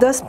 10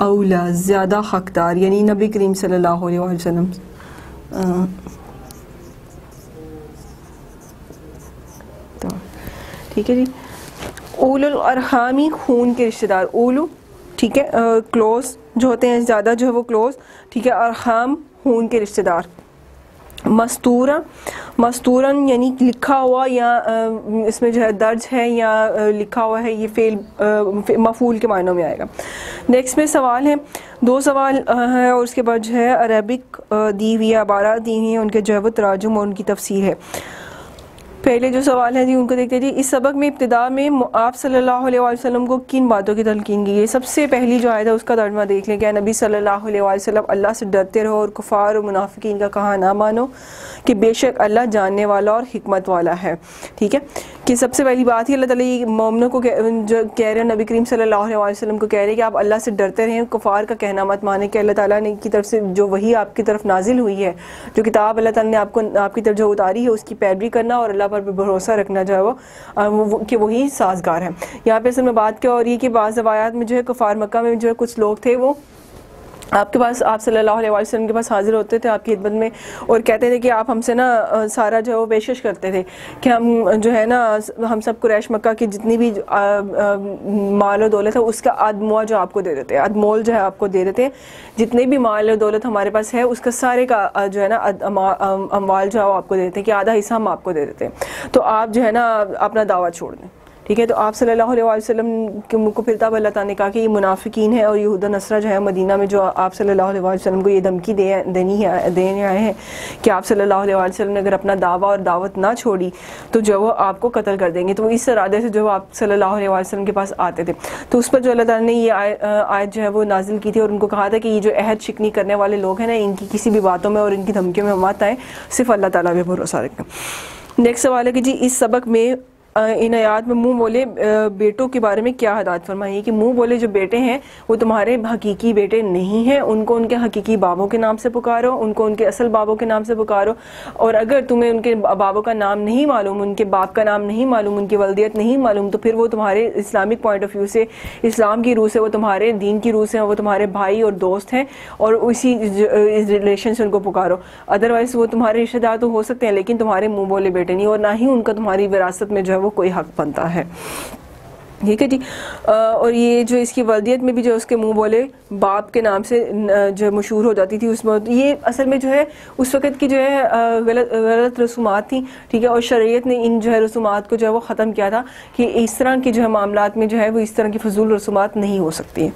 اولا زیادہ حقدار، یعنی نبی کریم صلی اللہ علیہ وسلم. ٹھیک ہے جی. اولو الارحامی خون کے رشتہ دار، اولو ٹھیک ہے کلوز جو ہوتے ہیں، زیادہ جو ہے وہ کلوز، ٹھیک ہے. ارحام خون کے رشتہ دار. مستورا، مستورن یعنی لکھا ہوا یا اس میں جو ہے درج ہے یا لکھا ہوا ہے، یہ فعل مفعول کے معنوں میں آئے گا. نیکسٹ میں سوال ہے، 2 سوال ہیں اور اس کے بعد جو ہے عربک دی ہوئی عبارات دی ہوئی ہیں، ان کے جو ہے وہ تراجم اور ان کی تفسیر ہے. پہلے جو سوال ہے جی ان کو دیکھتے ہیں جی. اس سبق میں ابتدا میں آپ صلی اللہ علیہ وسلم کو کن باتوں کی تلقین کی گئی؟ سب سے پہلی جو آیت ہے اس کا ترجمہ دیکھ لیں. کیا نبی صلی اللہ علیہ وسلم اللہ سے ڈرتے رہو اور کفار اور منافقین کا کہا نہ مانو کہ بے شک اللہ جاننے والا اور حکمت والا ہے. ٹھیک ہے کہ سب سے پہلی بات ہی اللہ تعالیٰ یہ مومنوں کو جو کہہ رہے ہیں، نبی کریم صلی اللہ علیہ وسلم کو کہہ رہے ہیں کہ آپ اللہ سے ڈرتے رہیں، کفار کا کہنا مت مانیں. کہ اللہ تعالیٰ نے کی طرف سے جو وحی آپ کی طرف نازل ہوئی ہے، جو کتاب اللہ تعالیٰ نے آپ کی طرف جو اتاری ہے، اس کی پیروی کرنا اور اللہ پر بھروسہ رکھنا جو ہے وہ کہ وہی سازگار ہے. یہاں پہ اصل میں بات کیا ہو رہی ہے کہ بعض روایات میں جو ہے کفار مکہ میں جو ہے کچھ لوگ تھے، وہ آپ کے پاس، آپ صلی اللہ علیہ وسلم کے پاس حاضر ہوتے تھے آپ کی خدمت میں اور کہتے تھے کہ آپ ہم سے نا سارا جو ہے وہ پیشکش کرتے تھے کہ ہم جو ہے نا ہم سب قریش مکہ کی جتنی بھی مال و دولت ہے اس کا ادموا جو آپ کو دے دیتے ہیں، ادمول جو ہے آپ کو دے دیتے ہیں. جتنے بھی مال و دولت ہمارے پاس ہے اس کا سارے کا جو ہے نا اموال جو ہے وہ آپ کو دے دیتے ہیں کہ آدھا حصہ ہم آپ کو دے دیتے ہیں، تو آپ جو ہے نا اپنا دعویٰ چھوڑ دیں. ٹھیک ہے. تو آپ صلی اللہ علیہ وسلم کو پھر تب اللہ تعالیٰ نے کہا کہ یہ منافقین ہیں اور یہود و نصرہ جو ہے مدینہ میں جو آپ صلی اللہ علیہ وسلم کو یہ دھمکی دینے آئے ہیں کہ آپ صلی اللہ علیہ وسلم نے اگر اپنا دعویٰ اور دعوت نہ چھوڑی تو جو وہ آپ کو قتل کر دیں گے. تو اس ارادے سے جو آپ صلی اللہ علیہ وسلم کے پاس آتے تھے، تو اس پر جو اللہ تعالیٰ نے یہ آیت جو ہے وہ نازل کی تھی اور ان کو کہا تھا کہ یہ جو عہد شکنی کرنے والے لوگ ہیں نا، ان کی کسی بھی باتوں میں اور ان کی دھمکیوں میں مت آئیں، صرف اللہ تعالیٰ پہ بھروسہ رکھیں. نیکسٹ سوال ہے کہ جی اس سبق میں ان آیات میں منہ بولے بیٹوں کے بارے میں کیا ہدایت فرمائی ہے؟ کہ منہ بولے جو بیٹے ہیں وہ تمہارے حقیقی بیٹے نہیں ہیں، ان کو ان کے حقیقی بابوں کے نام سے پکارو، ان کو ان کے اصل بابوں کے نام سے پکارو. اور اگر تمہیں ان کے بابوں کا نام نہیں معلوم، ان کے باپ کا نام نہیں معلوم، ان کی ولدیت نہیں معلوم، تو پھر وہ تمہارے اسلامک پوائنٹ آف ویو سے، اسلام کی روح سے وہ تمہارے دین کی روح سے وہ تمہارے بھائی اور دوست ہیں اور اسی ریلیشن سے ان کو پکارو. ادروائز وہ تمہارے رشتہ دار تو ہو سکتے ہیں لیکن تمہارے منہ بولے بیٹے نہیں، اور نہ ہی ان کا تمہاری وراثت میں جو ہے وہ کوئی حق بنتا ہے. ٹھیک ہے جی. اور یہ جو اس کی ولدیت میں بھی جو اس کے منہ بولے باپ کے نام سے جو مشہور ہو جاتی تھی اس میں، یہ اصل میں جو ہے اس وقت کی جو ہے غلط رسومات تھیں. ٹھیک ہے. اور شریعت نے ان جو ہے رسومات کو جو ہے وہ ختم کیا تھا کہ اس طرح کے جو ہے معاملات میں جو ہے وہ اس طرح کی فضول رسومات نہیں ہو سکتی ہیں.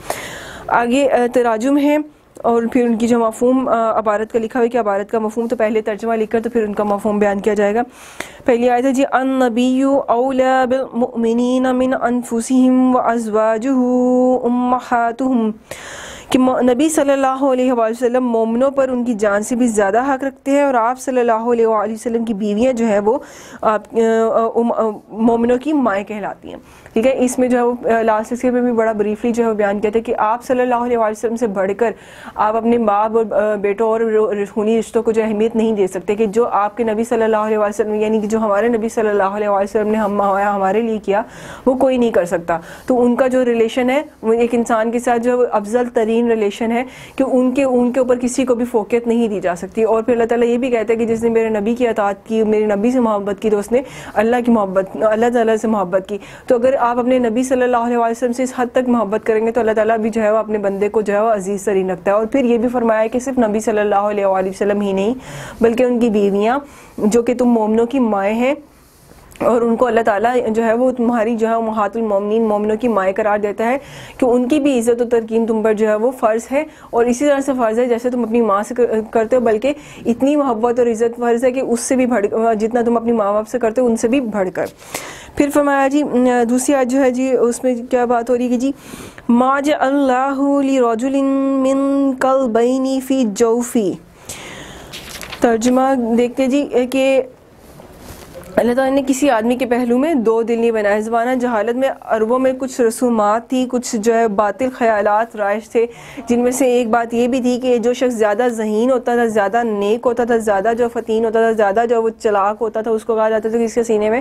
آگے تراجم ہے اور پھر ان کی جو مفہوم عبارت کا لکھا ہوئی کہ عبارت کا مفہوم تو پہلے ترجمہ لکھ کر تو پھر ان کا مفہوم بیان کیا جائے گا. پہلی آیت ہے جی النبی اولی بالمؤمنین من انفسہم وازواجہ امہاتہم، کہ نبی صلی اللہ علیہ وسلم مومنوں پر ان کی جان سے بھی زیادہ حق رکھتے ہیں اور آپ صلی اللہ علیہ وسلم کی بیویاں جو ہیں وہ مومنوں کی مائیں کہلاتی ہیں. ٹھیک ہے. اس میں جو ہے وہ لاسٹ اس کے بھی بڑا بریفلی جو ہے وہ بیان کہتے ہیں کہ آپ صلی اللہ علیہ وسلم سے بڑھ کر آپ اپنے باپ اور بیٹوں اور خونی رشتوں کو جو اہمیت نہیں دے سکتے، کہ جو آپ کے نبی صلی اللہ علیہ وسلم یعنی کہ جو ہمارے نبی صلی اللہ علیہ وسلم نے ہمارے لیے کیا وہ کوئی نہیں کر سکتا. تو ان کا جو ریلیشن ہے وہ ایک انسان کے ساتھ جو افضل ترین ریلیشن ہے کہ ان کے اوپر کسی کو بھی فوقیت نہیں دی جا سکتی. اور پھر اللہ تعالیٰ یہ بھی کہتا ہے کہ جس نے میرے نبی کی اطاعت کی، میرے نبی سے محبت کی، تو اس نے اللہ تعالیٰ سے محبت کی. تو اگر آپ اپنے نبی صلی اللہ علیہ وسلم سے اس حد تک محبت کریں گے تو اللہ تعالیٰ بھی جو ہے وہ اپنے بندے کو جو ہے وہ عزیز ترین رکھتا ہے. اور پھر یہ بھی فرمایا کہ صرف نبی صلی اللہ علیہ وسلم ہی نہیں بلکہ ان کی بیویاں جو کہ تم مومنوں کی مائیں ہیں، اور ان کو اللہ تعالیٰ جو ہے وہ تمہاری جو ہے امہات المومنین مومنوں کی مائیں قرار دیتا ہے کہ ان کی بھی عزت و ترکیم تم پر جو ہے وہ فرض ہے. اور اسی طرح سے فرض ہے جیسے تم اپنی ماں سے کرتے ہو، بلکہ اتنی محبت اور عزت فرض ہے کہ اس سے بھی جتنا تم اپنی ماں باپ سے کرتے ہو ان سے بھی بڑھ کر. پھر فرمایا جی دوسری آیت جو ہے جی اس میں کیا بات ہو رہی ہے کہ جی ما جعل اللہ لرجل من قلبین فی جوفی. ترجمہ دیکھتے جی کہ اللہ تعالیٰ نے کسی آدمی کے پہلو میں دو دل نہیں بنائے. زمانہ جہالت میں عربوں میں کچھ رسومات تھی, کچھ جو ہے باطل خیالات رائج تھے, جن میں سے ایک بات یہ بھی تھی کہ جو شخص زیادہ ذہین ہوتا تھا, زیادہ نیک ہوتا تھا, زیادہ جو فتین ہوتا تھا, زیادہ جو وہ چلاک ہوتا تھا, اس کو کہا جاتا تھا کہ اس کے سینے میں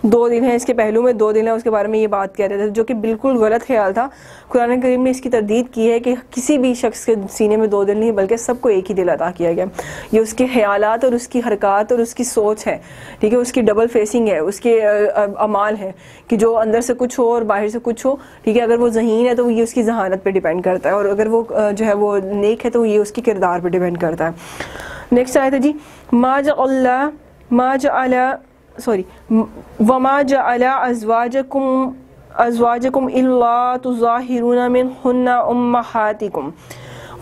دو دل ہیں, اس کے پہلو میں دو دل ہیں. اس کے بارے میں یہ بات کہتے تھے, جو کہ بالکل غلط خیال تھا. قرآن کریم نے اس کی تردید کی ہے کہ کسی بھی شخص کے سینے میں دو دل نہیں, بلکہ سب کو ایک ہی دل عطا کیا گیا. یہ اس کے خیالات اور اس کی حرکات اور اس کی سوچ ہے, ٹھیک ہے, اس کی ڈبل فیسنگ ہے, اس کے اعمال ہیں کہ جو اندر سے کچھ ہو اور باہر سے کچھ ہو, ٹھیک ہے. اگر وہ ذہین ہے تو یہ اس کی ذہانت پہ ڈیپینڈ کرتا ہے, اور اگر وہ جو ہے وہ نیک ہے تو یہ اس کی کردار پہ ڈیپینڈ کرتا ہے. نیکسٹ آیت ہے جی, وما جعل ازواجکم الا تظاہرون منہن امہاتکم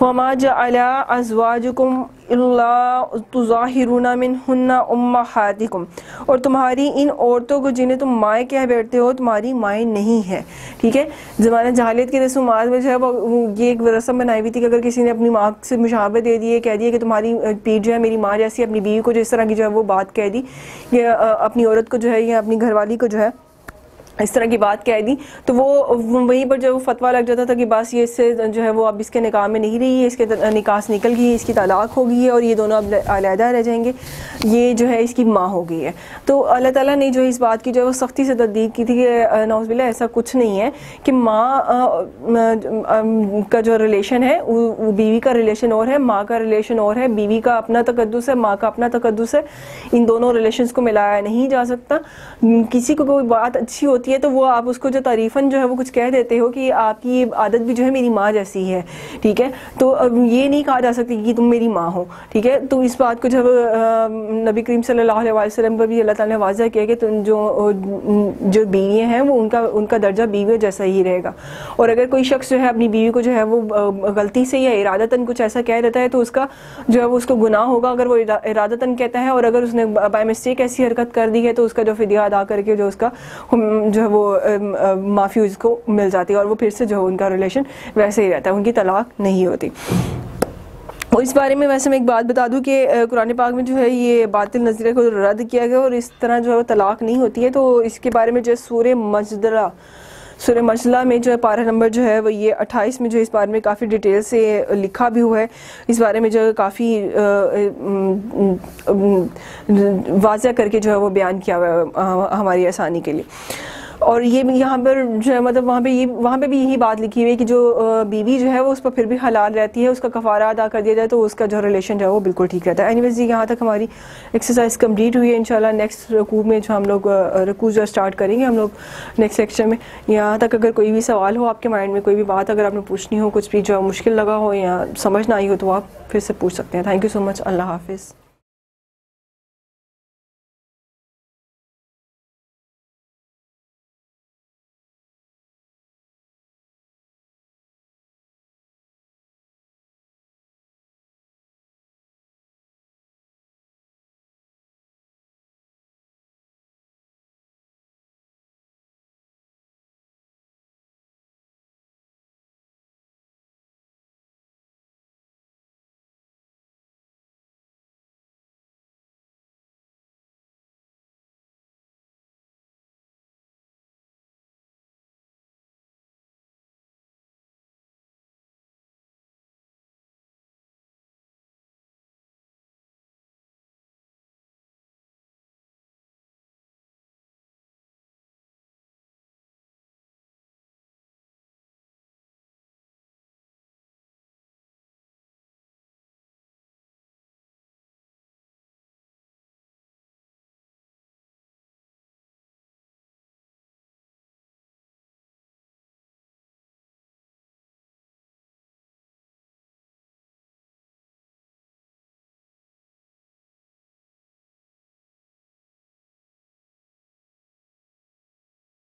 وما جعل ازواجکم الا تظاہرون منہن امہاتکم, اور تمہاری ان عورتوں کو جنہیں تم مائیں کہہ بیٹھتے ہو تمہاری مائیں نہیں ہیں, ٹھیک ہے. زمانہ جہالیت کی رسومات میں جو ہے وہ یہ ایک رسم بنائی ہوئی تھی کہ اگر کسی نے اپنی ماں سے مشابہ دے دی, کہہ دیا کہ تمہاری پیٹ جو ہے میری ماں جیسی, اپنی بیوی کو جو اس طرح کی جو ہے وہ بات کہہ دی, یا اپنی عورت کو جو ہے یا اپنی گھر والی کو جو ہے اس طرح کی بات کہہ دی, تو وہ وہیں پر جو فتویٰ لگ جاتا تھا کہ بس یہ اس سے جو ہے وہ اب اس کے نکاح میں نہیں رہی ہے, اس کے نکاح سے نکل گئی ہے, اس کی طلاق ہو گئی ہے, اور یہ دونوں اب علیحدہ رہ جائیں گے, یہ جو ہے اس کی ماں ہو گئی ہے. تو اللہ تعالیٰ نے جو اس بات کی جو ہے وہ سختی سے تردید کی تھی کہ نعوذ باللہ ایسا کچھ نہیں ہے, کہ ماں کا جو ریلیشن ہے وہ بیوی کا ریلیشن اور ہے, ماں کا ریلیشن اور ہے. بیوی کا اپنا تقدس ہے, ماں کا اپنا تقدس ہے, ان دونوں ریلیشنز کو ملایا نہیں جا سکتا. کسی کو کوئی بات اچھی ہوتی ہے تو وہ آپ اس کو جو تعریفاً جو ہے وہ کچھ کہہ دیتے ہو کہ آپ کی یہ عادت بھی جو ہے میری ماں جیسی ہے, ٹھیک ہے. تو یہ نہیں کہا جا سکتی کہ تم میری ماں ہو, ٹھیک ہے. تو اس بات کو جب نبی کریم صلی اللہ علیہ وسلم پر بھی اللہ تعالیٰ نے واضح کیا کہ تم جو بیویاں ہیں وہ ان کا درجہ بیویوں جیسا ہی رہے گا. اور اگر کوئی شخص جو ہے اپنی بیوی کو جو ہے وہ غلطی سے یا ارادتاً کچھ ایسا کہہ دیتا ہے تو اس کا جو ہے وہ اس کو گناہ ہوگا اگر وہ ارادتاً کہتا ہے, اور اگر اس نے بائی مسٹیک ایسی حرکت کر دی ہے تو اس کا جو فدیہ ادا کر کے جو اس کا جو ہے وہ معافی اس کو مل جاتی ہے, اور وہ پھر سے جو ہے ان کا ریلیشن ویسے ہی رہتا ہے, ان کی طلاق نہیں ہوتی. اور اس بارے میں ویسے میں ایک بات بتا دوں کہ قرآن پاک میں جو ہے یہ باطل نظریے کو رد کیا گیا, اور اس طرح جو ہے وہ طلاق نہیں ہوتی ہے. تو اس کے بارے میں جو ہے سورہ مجدلہ میں جو ہے پارہ نمبر جو ہے وہ یہ 28 میں جو اس بارے میں کافی ڈیٹیل سے لکھا بھی ہوا ہے. اس بارے میں جو ہے کافی واضح کر کے جو ہے وہ بیان کیا ہوا ہے ہماری آسانی کے لیے. اور یہ یہاں پر جو ہے مطلب وہاں پہ بھی یہی بات لکھی ہوئی ہے کہ جو بیوی جو ہے وہ اس پر پھر بھی حلال رہتی ہے, اس کا کفارہ ادا کر دیا جائے تو اس کا جو ریلیشن جو ہے وہ بالکل ٹھیک رہتا ہے. اینیویز جی یہاں تک ہماری ایکسرسائز کمپلیٹ ہوئی ہے. انشاءاللہ نیکسٹ رکوع میں جو ہم لوگ رکوع جو اسٹارٹ کریں گے ہم لوگ نیکسٹ سیکشن میں. یہاں تک اگر کوئی بھی سوال ہو آپ کے مائنڈ میں, کوئی بھی بات اگر آپ نے پوچھنی ہو, کچھ بھی جو مشکل لگا ہو یا سمجھ نہ آئی ہو تو آپ پھر سے پوچھ سکتے ہیں. تھینک یو سو مچ. اللہ حافظ.